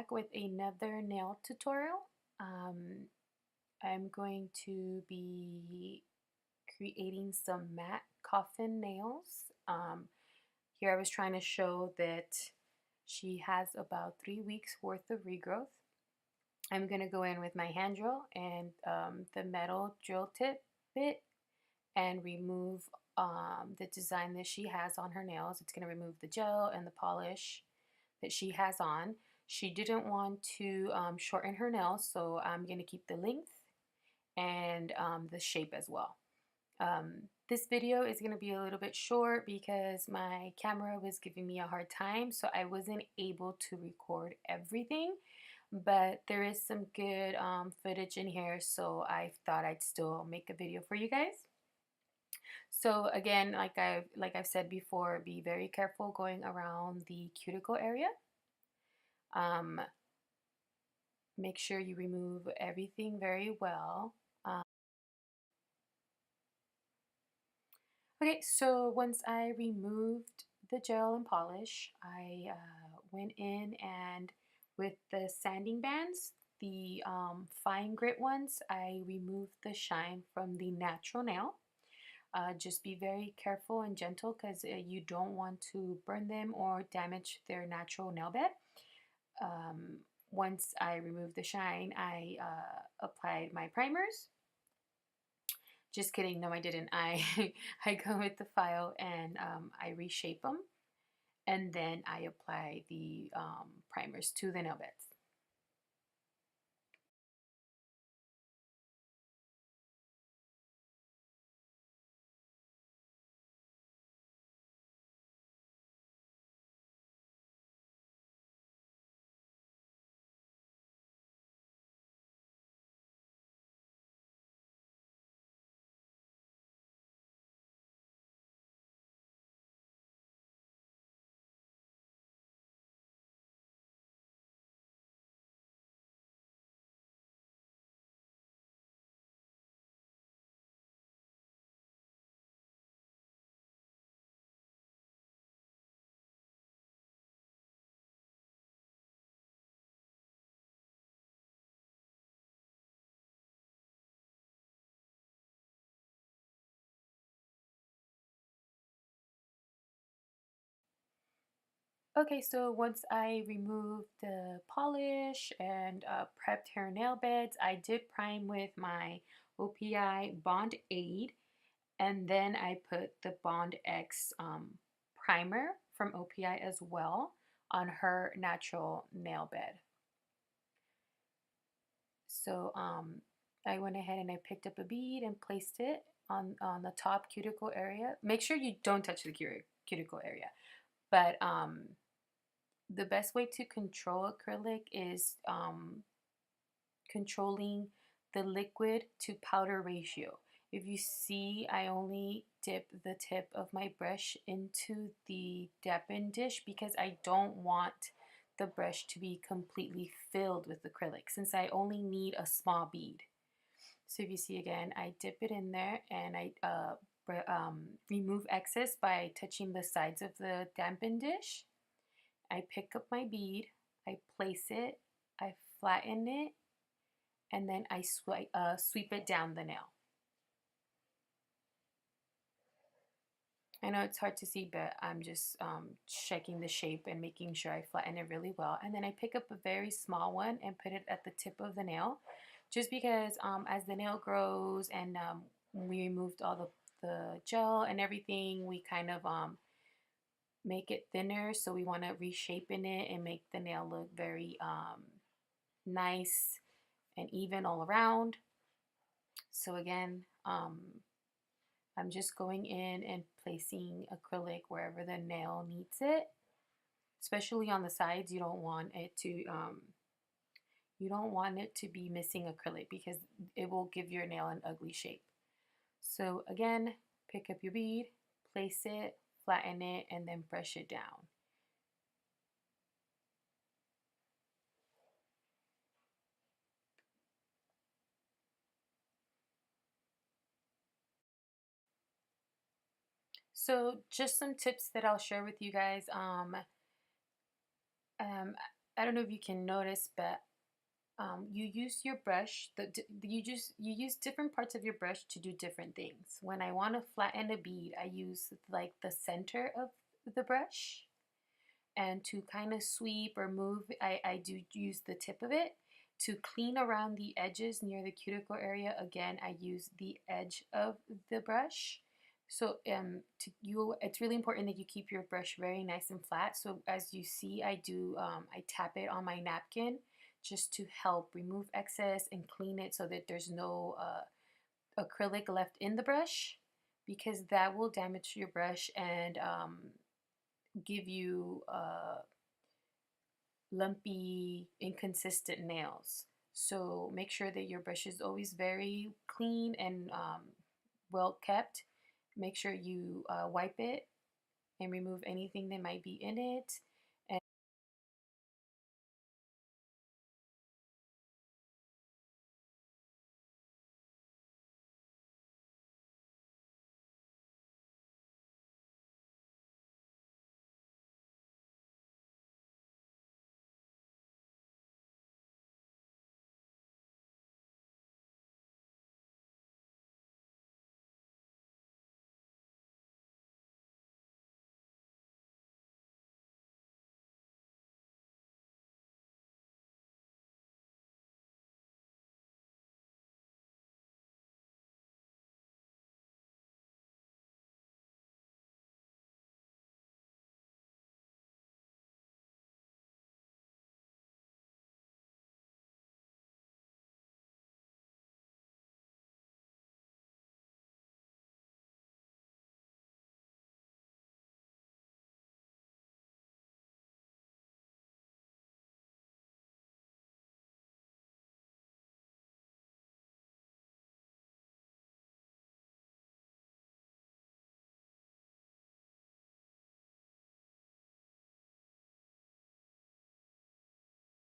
back with another nail tutorial. I'm going to be creating some matte coffin nails. Here I was trying to show that she has about 3 weeks worth of regrowth. I'm going to go in with my hand drill and the metal drill tip bit and remove the design that she has on her nails. It's going to remove the gel and the polish that she has on. She didn't want to shorten her nails, so I'm going to keep the length and the shape as well. This video is going to be a little bit short because my camera was giving me a hard time, so I wasn't able to record everything, but there is some good footage in here, so I thought I'd still make a video for you guys. So again, like I've said before, be very careful going around the cuticle area. Make sure you remove everything very well. Okay, so once I removed the gel and polish, I went in and with the sanding bands, the fine grit ones, I removed the shine from the natural nail. Just be very careful and gentle because you don't want to burn them or damage their natural nail bed. Once I removed the shine, I applied my primers. Just kidding, no I didn't. I go with the file and I reshape them, and then I apply the primers to the nail beds. Okay, so once I removed the polish and prepped her nail beds, I did prime with my OPI Bond Aid, and then I put the Bond X primer from OPI as well on her natural nail bed. So I went ahead and I picked up a bead and placed it on the top cuticle area. Make sure you don't touch the cuticle area, but the best way to control acrylic is controlling the liquid to powder ratio. If you see, I only dip the tip of my brush into the dampen dish because I don't want the brush to be completely filled with acrylic since I only need a small bead. So if you see again, I dip it in there and I remove excess by touching the sides of the dampen dish. I pick up my bead, I place it, I flatten it, and then I sweep it down the nail. I know it's hard to see, but I'm just checking the shape and making sure I flatten it really well. And then I pick up a very small one and put it at the tip of the nail, just because as the nail grows and we removed all the gel and everything, we kind of make it thinner, so we want to reshape in it and make the nail look very nice and even all around. So again, I'm just going in and placing acrylic wherever the nail needs it, especially on the sides. You don't want it to be missing acrylic because it will give your nail an ugly shape. So again, pick up your bead, place it, flatten it, and then brush it down. So just some tips that I'll share with you guys. I don't know if you can notice, but you use your brush. You use different parts of your brush to do different things. When I want to flatten a bead, I use like the center of the brush, and to kind of sweep or move, I do use the tip of it. To clean around the edges near the cuticle area, again, I use the edge of the brush. So it's really important that you keep your brush very nice and flat. So as you see, I tap it on my napkin just to help remove excess and clean it so that there's no acrylic left in the brush, because that will damage your brush and give you lumpy, inconsistent nails. So make sure that your brush is always very clean and well kept. Make sure you wipe it and remove anything that might be in it. And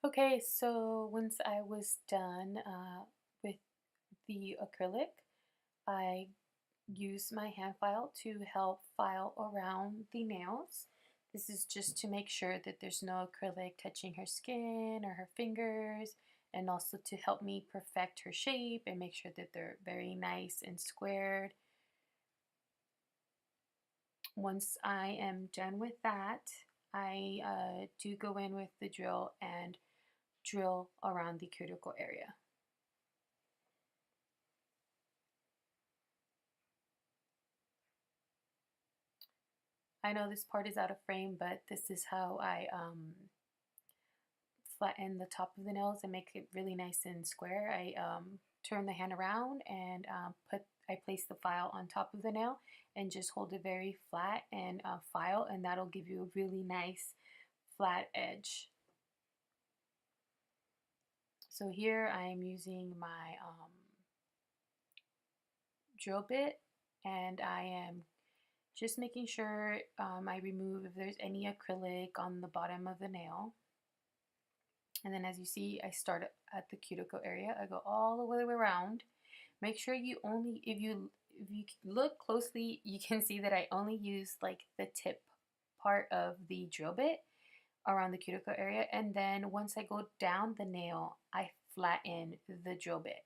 okay, so once I was done with the acrylic, I use my hand file to help file around the nails. This is just to make sure that there's no acrylic touching her skin or her fingers, and also to help me perfect her shape and make sure that they're very nice and squared. Once I am done with that, I do go in with the drill and drill around the cuticle area. I know this part is out of frame, but this is how I flatten the top of the nails and make it really nice and square. I turn the hand around and I place the file on top of the nail and just hold it very flat and file, and that'll give you a really nice flat edge. So here I am using my drill bit, and I am just making sure I remove if there's any acrylic on the bottom of the nail. And then as you see, I start at the cuticle area. I go all the way around. Make sure you only, if you look closely, you can see that I only use like the tip part of the drill bit around the cuticle area. And then once I go down the nail, I flatten the drill bit.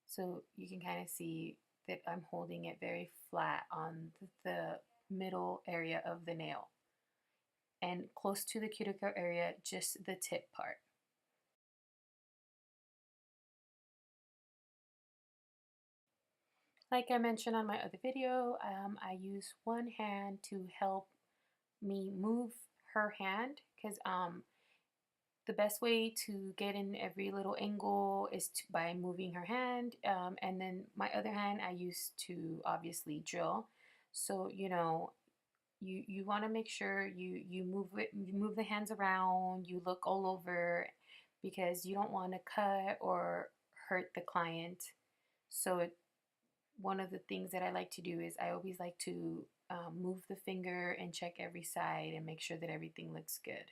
So you can kind of see that I'm holding it very flat on the middle area of the nail. And close to the cuticle area, just the tip part. Like I mentioned on my other video, I use one hand to help me move her hand, because the best way to get in every little angle is by moving her hand, and then my other hand I use to obviously drill. So you want to make sure you move the hands around, you look all over, because you don't want to cut or hurt the client. So one of the things that I like to do is I always like to move the finger and check every side and make sure that everything looks good.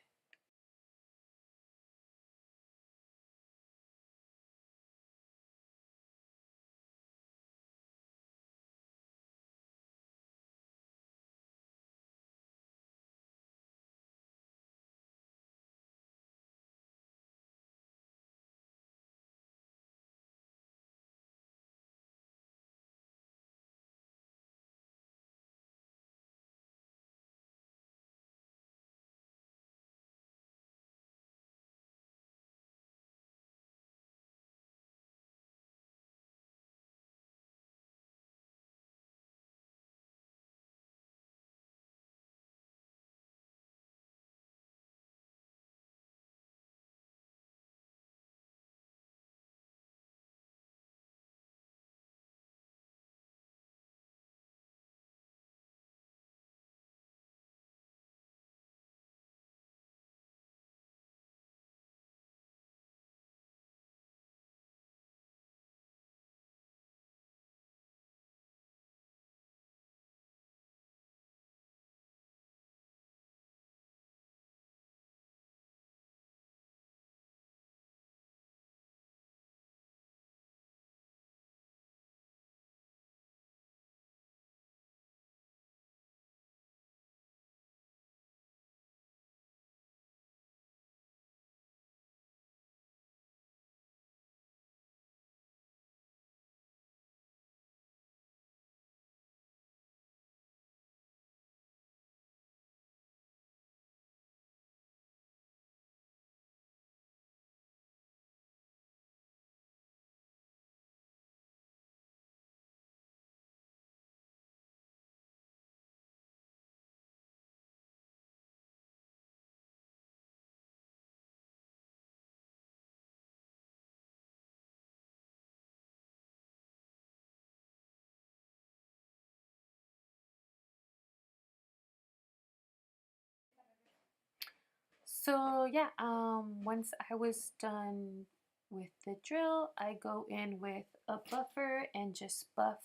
So yeah, once I was done with the drill, I go in with a buffer and just buff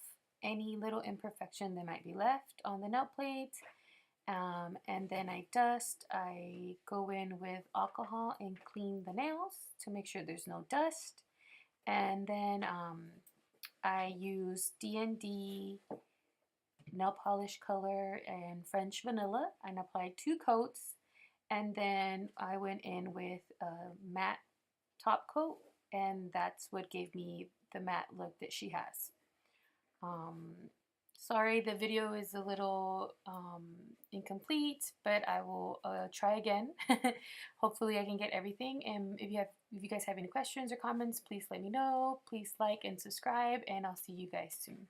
any little imperfection that might be left on the nail plate. And then I dust. I go in with alcohol and clean the nails to make sure there's no dust. And then I use D&D nail polish color and French vanilla and applied 2 coats. And then I went in with a matte top coat, and that's what gave me the matte look that she has. Um, Sorry, the video is a little incomplete, but I will try again. Hopefully, I can get everything. And if you guys have any questions or comments, please let me know. Please like and subscribe, and I'll see you guys soon.